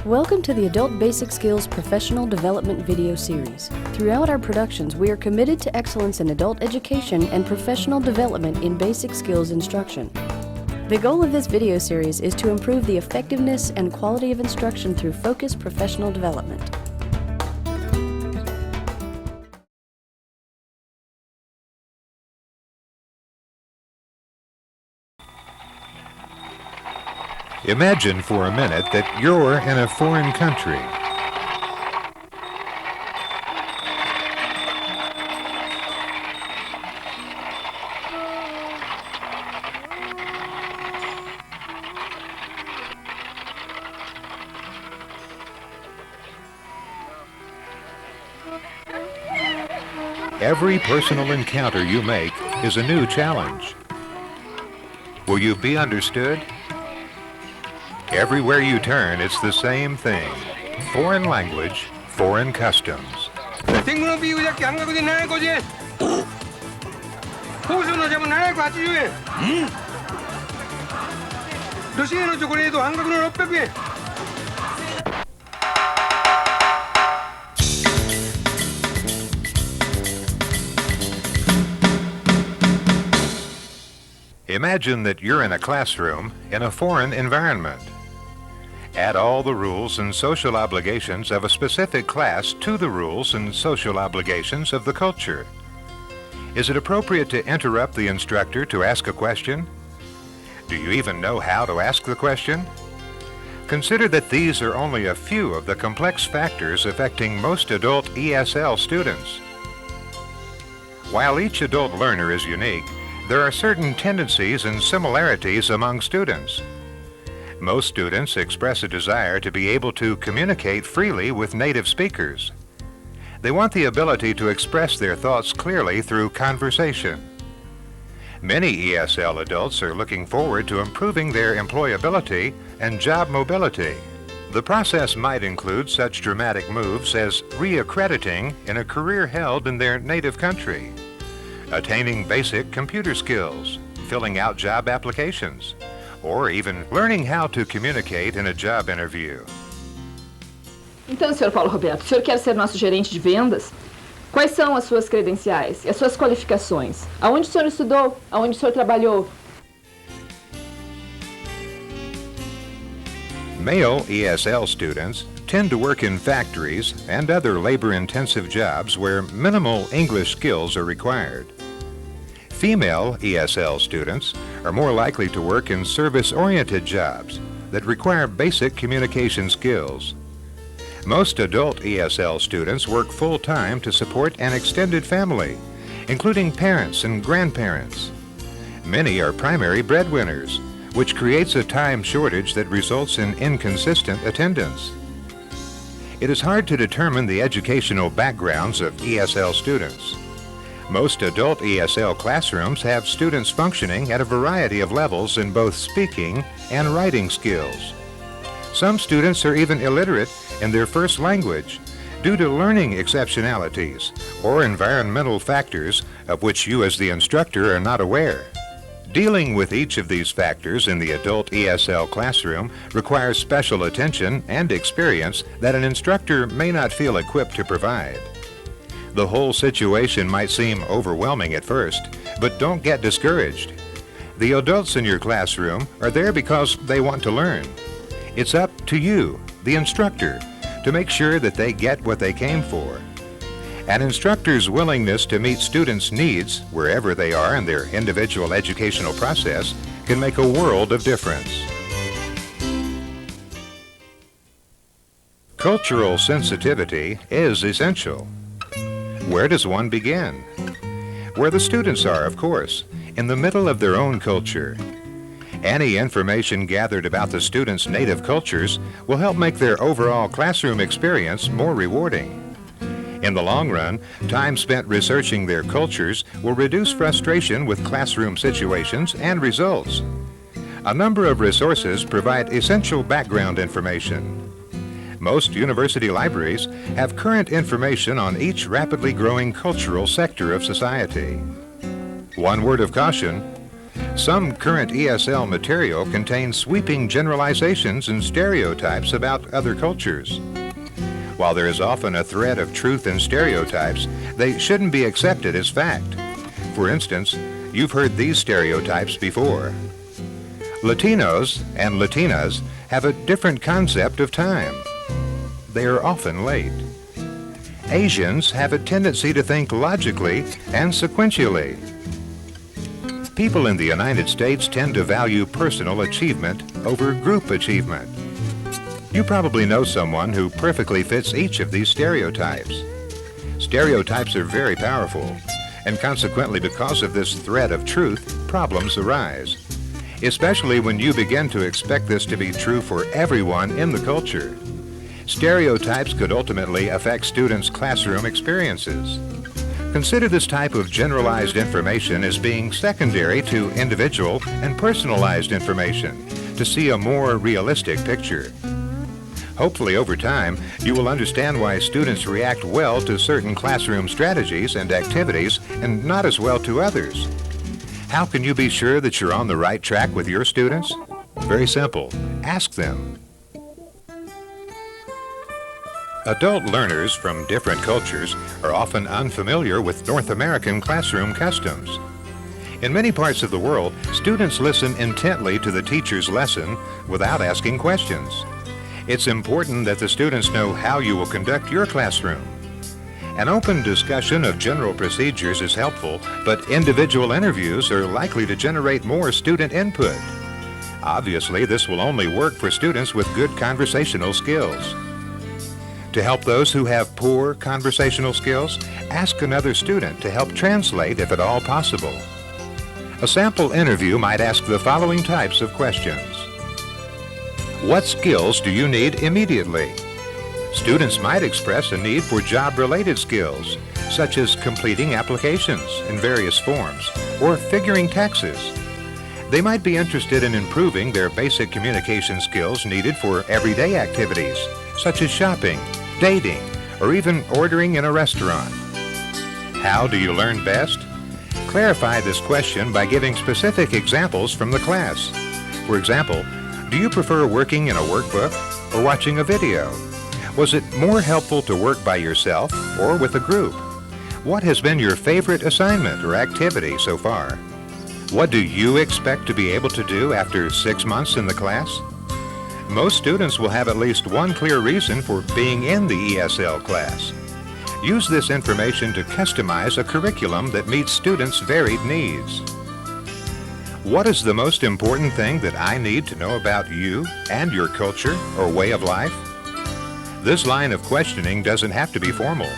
Welcome to the Adult Basic Skills Professional Development video series. Throughout our productions, we are committed to excellence in adult education and professional development in basic skills instruction. The goal of this video series is to improve the effectiveness and quality of instruction through focused professional development. Imagine for a minute that you're in a foreign country. Every personal encounter you make is a new challenge. Will you be understood? Everywhere you turn, it's the same thing. Foreign language, foreign customs. Imagine that you're in a classroom in a foreign environment. Add all the rules and social obligations of a specific class to the rules and social obligations of the culture. Is it appropriate to interrupt the instructor to ask a question? Do you even know how to ask the question? Consider that these are only a few of the complex factors affecting most adult ESL students. While each adult learner is unique, there are certain tendencies and similarities among students. Most students express a desire to be able to communicate freely with native speakers. They want the ability to express their thoughts clearly through conversation. Many ESL adults are looking forward to improving their employability and job mobility. The process might include such dramatic moves as reaccrediting in a career held in their native country, attaining basic computer skills, filling out job applications, or even learning how to communicate in a job interview. Então, Sr. Paulo Roberto, o senhor quer ser nosso gerente de vendas? Quais são as suas credenciais e as suas qualificações? Aonde o senhor estudou? Aonde o senhor trabalhou? Male ESL students tend to work in factories and other labor-intensive jobs where minimal English skills are required. Female ESL students are more likely to work in service-oriented jobs that require basic communication skills. Most adult ESL students work full-time to support an extended family, including parents and grandparents. Many are primary breadwinners, which creates a time shortage that results in inconsistent attendance. It is hard to determine the educational backgrounds of ESL students. Most adult ESL classrooms have students functioning at a variety of levels in both speaking and writing skills. Some students are even illiterate in their first language due to learning exceptionalities or environmental factors of which you as the instructor are not aware. Dealing with each of these factors in the adult ESL classroom requires special attention and experience that an instructor may not feel equipped to provide. The whole situation might seem overwhelming at first, but don't get discouraged. The adults in your classroom are there because they want to learn. It's up to you, the instructor, to make sure that they get what they came for. An instructor's willingness to meet students' needs wherever they are in their individual educational process can make a world of difference. Cultural sensitivity is essential. Where does one begin? Where the students are, of course, in the middle of their own culture. Any information gathered about the students' native cultures will help make their overall classroom experience more rewarding. In the long run, time spent researching their cultures will reduce frustration with classroom situations and results. A number of resources provide essential background information. Most university libraries have current information on each rapidly growing cultural sector of society. One word of caution, Some current ESL material contains sweeping generalizations and stereotypes about other cultures. While there is often a thread of truth in stereotypes, they shouldn't be accepted as fact. For instance, you've heard these stereotypes before. Latinos and Latinas have a different concept of time. They are often late. Asians have a tendency to think logically and sequentially. People in the United States tend to value personal achievement over group achievement. You probably know someone who perfectly fits each of these stereotypes. Stereotypes are very powerful, and consequently, because of this thread of truth, problems arise, especially when you begin to expect this to be true for everyone in the culture. Stereotypes could ultimately affect students' classroom experiences. Consider this type of generalized information as being secondary to individual and personalized information to see a more realistic picture. Hopefully, over time, you will understand why students react well to certain classroom strategies and activities and not as well to others. How can you be sure that you're on the right track with your students? Very simple. Ask them. Adult learners from different cultures are often unfamiliar with North American classroom customs. In many parts of the world, students listen intently to the teacher's lesson without asking questions. It's important that the students know how you will conduct your classroom. An open discussion of general procedures is helpful, but individual interviews are likely to generate more student input. Obviously, this will only work for students with good conversational skills. To help those who have poor conversational skills, ask another student to help translate if at all possible. A sample interview might ask the following types of questions. What skills do you need immediately? Students might express a need for job-related skills, such as completing applications in various forms or figuring taxes. They might be interested in improving their basic communication skills needed for everyday activities, such as shopping, dating, or even ordering in a restaurant. How do you learn best? Clarify this question by giving specific examples from the class. For example, do you prefer working in a workbook or watching a video? Was it more helpful to work by yourself or with a group? What has been your favorite assignment or activity so far? What do you expect to be able to do after 6 months in the class? Most students will have at least one clear reason for being in the ESL class. Use this information to customize a curriculum that meets students' varied needs. What is the most important thing that I need to know about you and your culture or way of life? This line of questioning doesn't have to be formal.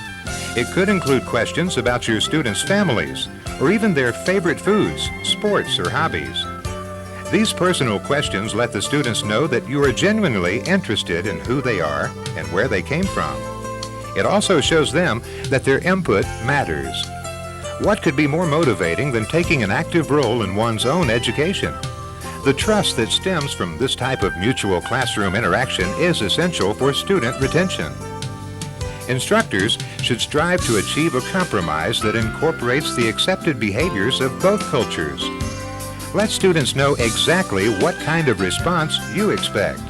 It could include questions about your students' families or even their favorite foods, sports, or hobbies. These personal questions let the students know that you are genuinely interested in who they are and where they came from. It also shows them that their input matters. What could be more motivating than taking an active role in one's own education? The trust that stems from this type of mutual classroom interaction is essential for student retention. Instructors should strive to achieve a compromise that incorporates the accepted behaviors of both cultures. Let students know exactly what kind of response you expect,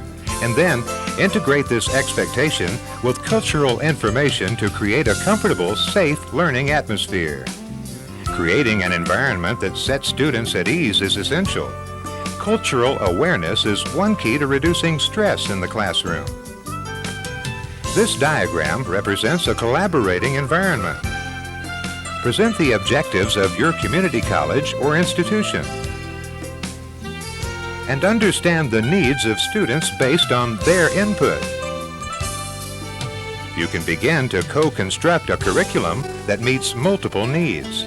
and then integrate this expectation with cultural information to create a comfortable, safe learning atmosphere. Creating an environment that sets students at ease is essential. Cultural awareness is one key to reducing stress in the classroom. This diagram represents a collaborating environment. Present the objectives of your community college or institution, and understand the needs of students based on their input. You can begin to co-construct a curriculum that meets multiple needs.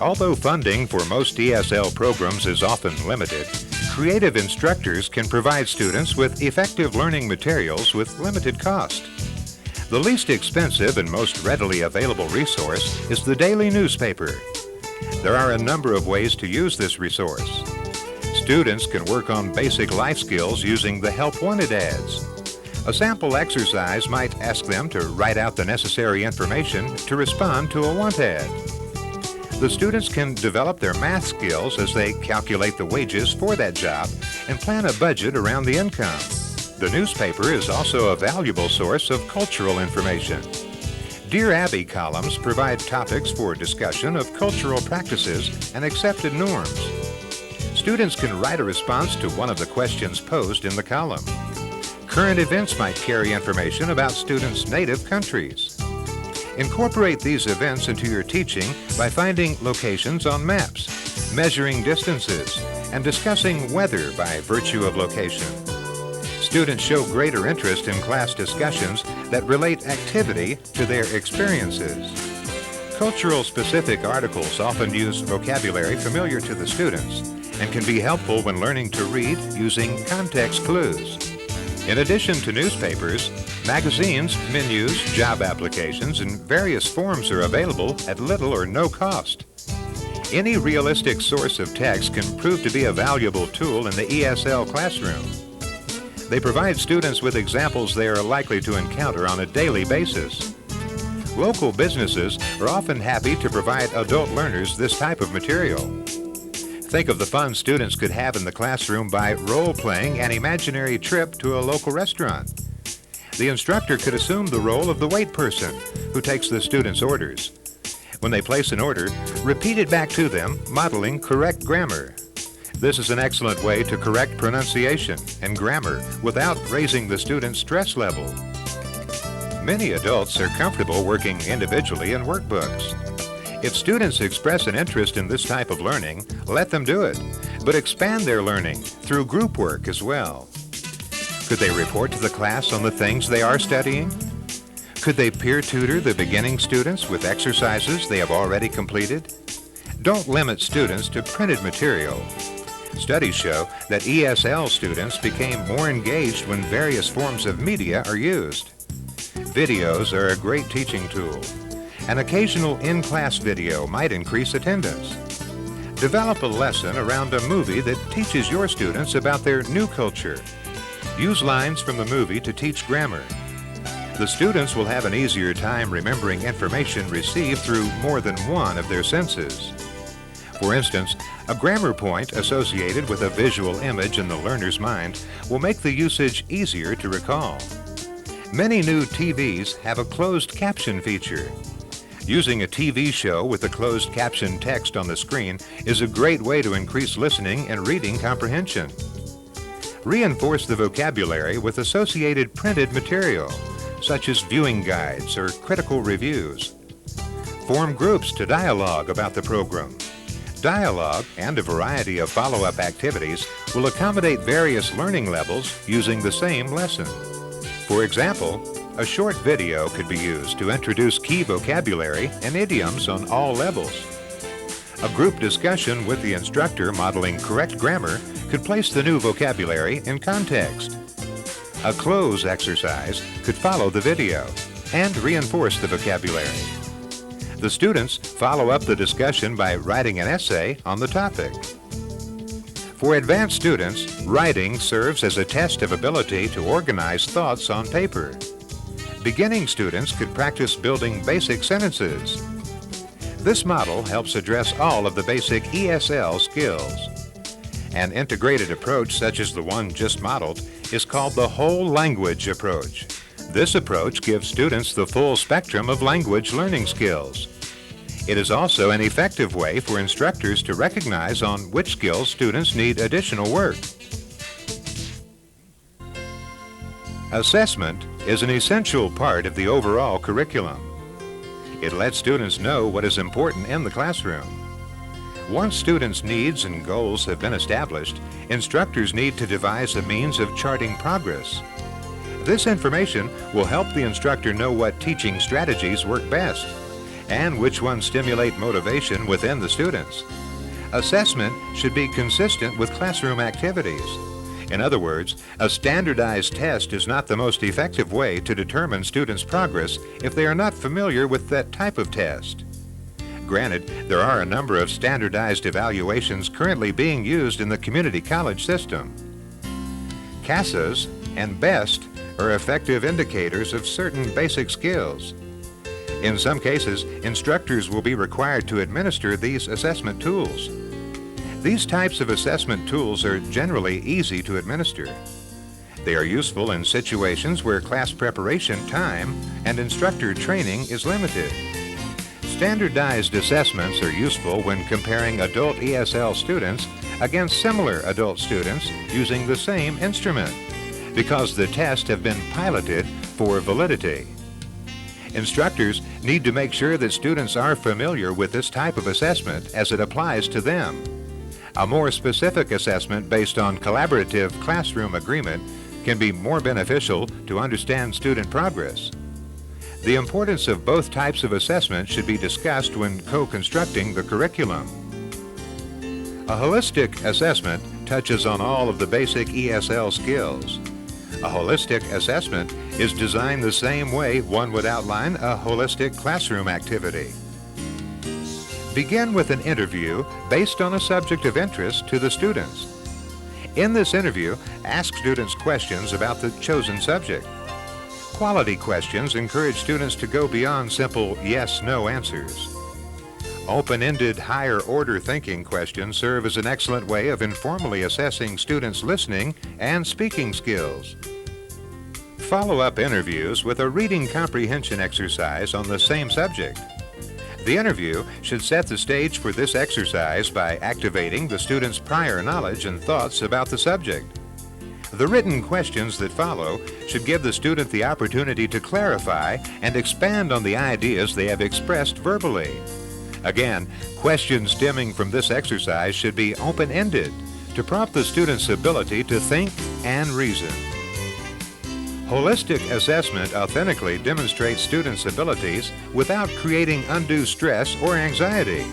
Although funding for most ESL programs is often limited, creative instructors can provide students with effective learning materials with limited cost. The least expensive and most readily available resource is the daily newspaper. There are a number of ways to use this resource. Students can work on basic life skills using the Help Wanted ads. A sample exercise might ask them to write out the necessary information to respond to a want ad. The students can develop their math skills as they calculate the wages for that job and plan a budget around the income. The newspaper is also a valuable source of cultural information. Dear Abby columns provide topics for discussion of cultural practices and accepted norms. Students can write a response to one of the questions posed in the column. Current events might carry information about students' native countries. Incorporate these events into your teaching by finding locations on maps, measuring distances, and discussing weather by virtue of location. Students show greater interest in class discussions that relate activity to their experiences. Cultural-specific articles often use vocabulary familiar to the students and can be helpful when learning to read using context clues. In addition to newspapers, magazines, menus, job applications, and various forms are available at little or no cost. Any realistic source of text can prove to be a valuable tool in the ESL classroom. They provide students with examples they are likely to encounter on a daily basis. Local businesses are often happy to provide adult learners this type of material. Think of the fun students could have in the classroom by role-playing an imaginary trip to a local restaurant. The instructor could assume the role of the wait person who takes the students' orders. When they place an order, repeat it back to them, modeling correct grammar. This is an excellent way to correct pronunciation and grammar without raising the student's stress level. Many adults are comfortable working individually in workbooks. If students express an interest in this type of learning, let them do it, but expand their learning through group work as well. Could they report to the class on the things they are studying? Could they peer tutor the beginning students with exercises they have already completed? Don't limit students to printed material. Studies show that ESL students became more engaged when various forms of media are used. Videos are a great teaching tool. An occasional in-class video might increase attendance. Develop a lesson around a movie that teaches your students about their new culture. Use lines from the movie to teach grammar. The students will have an easier time remembering information received through more than one of their senses. For instance, a grammar point associated with a visual image in the learner's mind will make the usage easier to recall. Many new TVs have a closed caption feature. Using a TV show with a closed caption text on the screen is a great way to increase listening and reading comprehension. Reinforce the vocabulary with associated printed material, such as viewing guides or critical reviews. Form groups to dialogue about the program. Dialogue and a variety of follow-up activities will accommodate various learning levels using the same lesson. For example, a short video could be used to introduce key vocabulary and idioms on all levels. A group discussion with the instructor modeling correct grammar could place the new vocabulary in context. A cloze exercise could follow the video and reinforce the vocabulary. The students follow up the discussion by writing an essay on the topic. For advanced students, writing serves as a test of ability to organize thoughts on paper. Beginning students could practice building basic sentences. This model helps address all of the basic ESL skills. An integrated approach such as the one just modeled is called the whole language approach. This approach gives students the full spectrum of language learning skills. It is also an effective way for instructors to recognize on which skills students need additional work. Assessment is an essential part of the overall curriculum. It lets students know what is important in the classroom. Once students' needs and goals have been established, instructors need to devise a means of charting progress. This information will help the instructor know what teaching strategies work best and which ones stimulate motivation within the students. Assessment should be consistent with classroom activities. In other words, a standardized test is not the most effective way to determine students' progress if they are not familiar with that type of test. Granted, there are a number of standardized evaluations currently being used in the community college system. CASAs and BEST are effective indicators of certain basic skills. In some cases, instructors will be required to administer these assessment tools. These types of assessment tools are generally easy to administer. They are useful in situations where class preparation time and instructor training is limited. Standardized assessments are useful when comparing adult ESL students against similar adult students using the same instrument, because the tests have been piloted for validity. Instructors need to make sure that students are familiar with this type of assessment as it applies to them. A more specific assessment based on collaborative classroom agreement can be more beneficial to understand student progress. The importance of both types of assessment should be discussed when co-constructing the curriculum. A holistic assessment touches on all of the basic ESL skills. A holistic assessment is designed the same way one would outline a holistic classroom activity. Begin with an interview based on a subject of interest to the students. In this interview, ask students questions about the chosen subject. Quality questions encourage students to go beyond simple yes/no answers. Open-ended, higher-order thinking questions serve as an excellent way of informally assessing students' listening and speaking skills. Follow-up interviews with a reading comprehension exercise on the same subject. The interview should set the stage for this exercise by activating the student's prior knowledge and thoughts about the subject. The written questions that follow should give the student the opportunity to clarify and expand on the ideas they have expressed verbally. Again, questions stemming from this exercise should be open-ended to prompt the student's ability to think and reason. Holistic assessment authentically demonstrates students' abilities without creating undue stress or anxiety.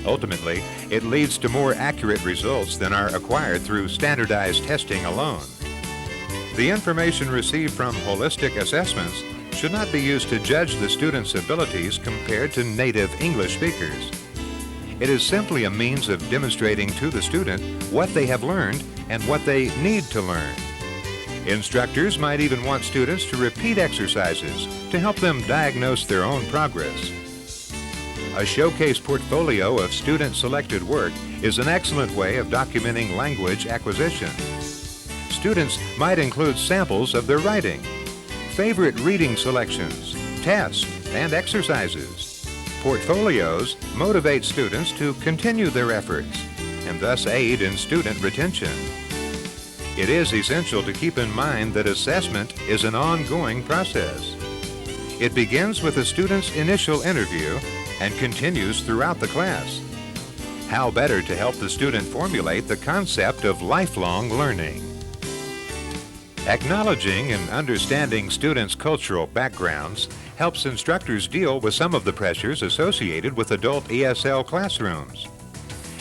Ultimately, it leads to more accurate results than are acquired through standardized testing alone. The information received from holistic assessments should not be used to judge the students' abilities compared to native English speakers. It is simply a means of demonstrating to the student what they have learned and what they need to learn. Instructors might even want students to repeat exercises to help them diagnose their own progress. A showcase portfolio of student-selected work is an excellent way of documenting language acquisition. Students might include samples of their writing, favorite reading selections, tests, and exercises. Portfolios motivate students to continue their efforts and thus aid in student retention. It is essential to keep in mind that assessment is an ongoing process. It begins with a student's initial interview and continues throughout the class. How better to help the student formulate the concept of lifelong learning? Acknowledging and understanding students' cultural backgrounds helps instructors deal with some of the pressures associated with adult ESL classrooms.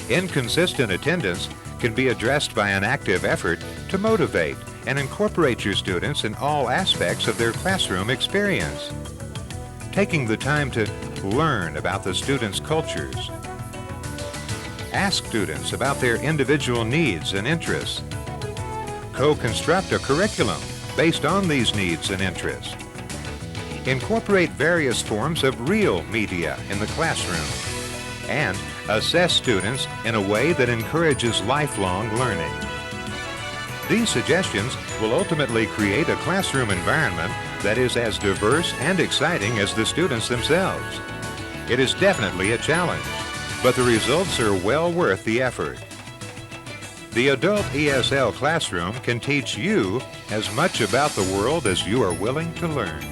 Inconsistent attendance can be addressed by an active effort to motivate and incorporate your students in all aspects of their classroom experience. Taking the time to learn about the students' cultures. Ask students about their individual needs and interests. Co-construct a curriculum based on these needs and interests. Incorporate various forms of real media in the classroom. And assess students in a way that encourages lifelong learning. These suggestions will ultimately create a classroom environment that is as diverse and exciting as the students themselves. It is definitely a challenge, but the results are well worth the effort. The adult ESL classroom can teach you as much about the world as you are willing to learn.